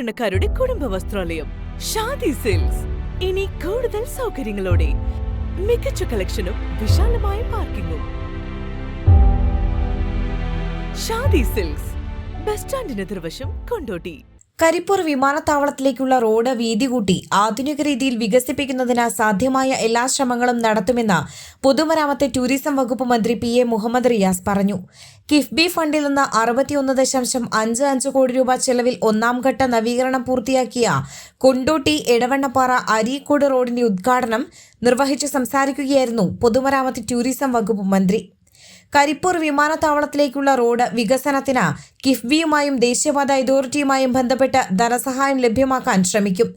സാധാരണക്കാരുടെ കുടുംബ വസ്ത്രാലയം ഷാദി സിൽക്സ്. ഇനി കൂടുതൽ സൗകര്യങ്ങളോടെ മികച്ച കളക്ഷനും വിശാലമായ പാർക്കിംഗും. ഷാദി സിൽക്സ്, ബസ് സ്റ്റാൻഡിന് എതിർവശം, കൊണ്ടോട്ടി. കരിപ്പൂർ വിമാനത്താവളത്തിലേക്കുള്ള റോഡ് വീതി കൂട്ടി ആധുനിക രീതിയിൽ വികസിപ്പിക്കുന്നതിന് സാധ്യമായ എല്ലാ ശ്രമങ്ങളും നടത്തുമെന്ന് പൊതുമരാമത്ത് ടൂറിസം വകുപ്പ് മന്ത്രി PA മുഹമ്മദ് റിയാസ് പറഞ്ഞു. കിഫ്ബി ഫണ്ടിൽ നിന്ന് 61.55 കോടി രൂപ ചെലവിൽ ഒന്നാംഘട്ട നവീകരണം പൂർത്തിയാക്കിയ കൊണ്ടോട്ടി എടവണ്ണപ്പാറ അരീക്കോട് റോഡിന്റെ ഉദ്ഘാടനം നിർവഹിച്ച് സംസാരിക്കുകയായിരുന്നു പൊതുമരാമത്ത് ടൂറിസം വകുപ്പ് മന്ത്രി. കരിപ്പൂർ വിമാനത്താവളത്തിലേക്കുള്ള റോഡ് വികസനത്തിന് കിഫ്ബിയുമായും ദേശീയപാത അതോറിറ്റിയുമായും ബന്ധപ്പെട്ട് ധനസഹായം ലഭ്യമാക്കാൻ ശ്രമിക്കും.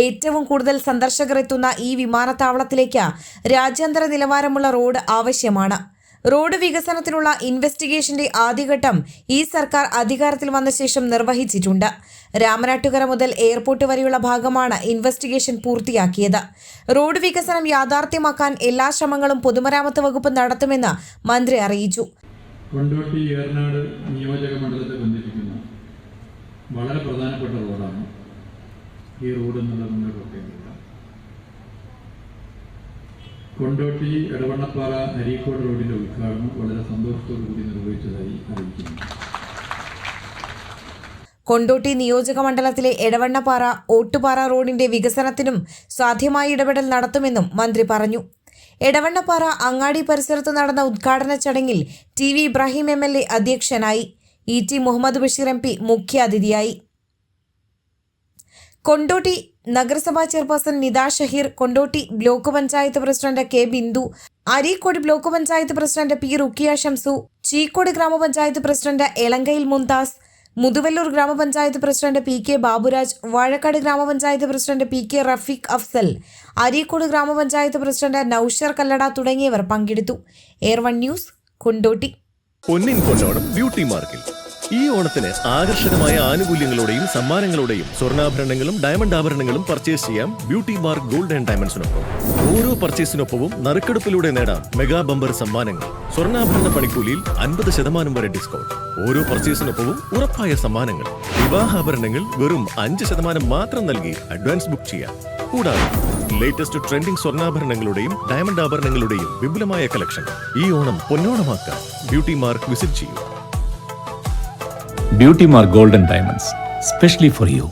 ഏറ്റവും കൂടുതൽ സന്ദർശകർ എത്തുന്ന ഈ വിമാനത്താവളത്തിലേക്ക് രാജ്യാന്തര നിലവാരമുള്ള റോഡ് ആവശ്യമാണ്. റോഡ് വികസനത്തിനുള്ള ഇൻവെസ്റ്റിഗേഷന്റെ ആദ്യഘട്ടം ഈ സർക്കാർ അധികാരത്തിൽ വന്ന ശേഷം നിർവഹിച്ചിട്ടുണ്ട്. രാമനാട്ടുകര മുതൽ എയർപോർട്ട് വരെയുള്ള ഭാഗമാണ് ഇൻവെസ്റ്റിഗേഷൻ പൂർത്തിയാക്കിയത്. റോഡ് വികസനം യാഥാർത്ഥ്യമാക്കാൻ എല്ലാ ശ്രമങ്ങളും പൊതുമരാമത്ത് വകുപ്പ് നടത്തുമെന്ന് മന്ത്രി അറിയിച്ചു. കൊണ്ടോട്ടി ഏറനാട് നിയോജക മണ്ഡലത്തെ ബന്ധിപ്പിക്കുന്ന വളരെ പ്രധാനപ്പെട്ട റോഡാണ് ഈ റോഡ് എന്നുള്ളത് നിങ്ങൾ ഓർക്കേണ്ടത്. കൊണ്ടോട്ടി എടവണ്ണപ്പാറ അരീക്കോട് റോഡിന്റെ ഉദ്ഘാടനം വളരെ സന്തോഷത്തോടു കൂടി നിർവഹിച്ചതായി അറിയിക്കുന്നു. കൊണ്ടോട്ടി നിയോജക മണ്ഡലത്തിലെ എടവണ്ണപ്പാറ ഓട്ടുപാറ റോഡിന്റെ വികസനത്തിനും സാധ്യമായ ഇടപെടൽ നടത്തുമെന്നും മന്ത്രി പറഞ്ഞു. എടവണ്ണപ്പാറ അങ്ങാടി പരിസരത്ത് നടന്ന ഉദ്ഘാടന ചടങ്ങിൽ TV ഇബ്രാഹിം MLA അധ്യക്ഷനായി. ET മുഹമ്മദ് ബഷീർ MP മുഖ്യാതിഥിയായി. കൊണ്ടോട്ടി നഗരസഭാ chairperson Nitha Shaheer, Kondotty block panchayat president K Bindu, Areekode block panchayat president P Rukhiya Shamsu, Cheekode ഗ്രാമപഞ്ചായത്ത് പ്രസിഡന്റ് എളങ്കയിൽ മുംതാസ്, മുതുവല്ലൂർ ഗ്രാമപഞ്ചായത്ത് പ്രസിഡന്റ് PK ബാബുരാജ്, വാഴക്കാട് ഗ്രാമപഞ്ചായത്ത് പ്രസിഡന്റ് PK റഫീഖ് അഫ്സൽ, അരീക്കോട് ഗ്രാമപഞ്ചായത്ത് പ്രസിഡന്റ് നൌഷർ കല്ലട തുടങ്ങിയവർ പങ്കെടുത്തു. എയർ1 ന്യൂസ്, കൊണ്ടോട്ടി. പൊന്നിൻ പൊന്നോണം ബ്യൂട്ടി മാർക്കിൽ ഈ ഓണത്തിന് ആകർഷകമായ ആനുകൂല്യങ്ങളോടെയും സമ്മാനങ്ങളോടെയും സ്വർണ്ണാഭരണങ്ങളും ഡയമണ്ട് ആഭരണങ്ങളും പർച്ചേസ് ചെയ്യാം ബ്യൂട്ടി മാർക്ക് ഗോൾഡ് ആൻഡ് ഡയമണ്ട്സിനൊപ്പം. ഓരോ പർച്ചേസിനൊപ്പവും നറുക്കെടുപ്പിലൂടെ നേടാം മെഗാ ബമ്പർ സമ്മാനങ്ങൾ. സ്വർണ്ണാഭരണ പണിക്കൂലിയിൽ 50% വരെ ഡിസ്കൗണ്ട്. ഓരോ പർച്ചേസിനൊപ്പവും ഉറപ്പായ സമ്മാനങ്ങൾ. വിവാഹാഭരണങ്ങൾ വെറും 5% മാത്രം നൽകി അഡ്വാൻസ് ബുക്ക് ചെയ്യാം. കൂടാതെ ലേറ്റസ്റ്റ് ട്രെൻഡിംഗ് സ്വർണ്ണാഭരണങ്ങളുടെയും ഡയമണ്ട് ആഭരണങ്ങളുടെയും വിപുലമായ കളക്ഷൻ. ഈ ഓണം പൊന്നോണമാക്കാം. ബ്യൂട്ടി മാർക്ക് വിസിറ്റ് ചെയ്യൂ. Beauty Mark Gold and Diamonds, specially for you.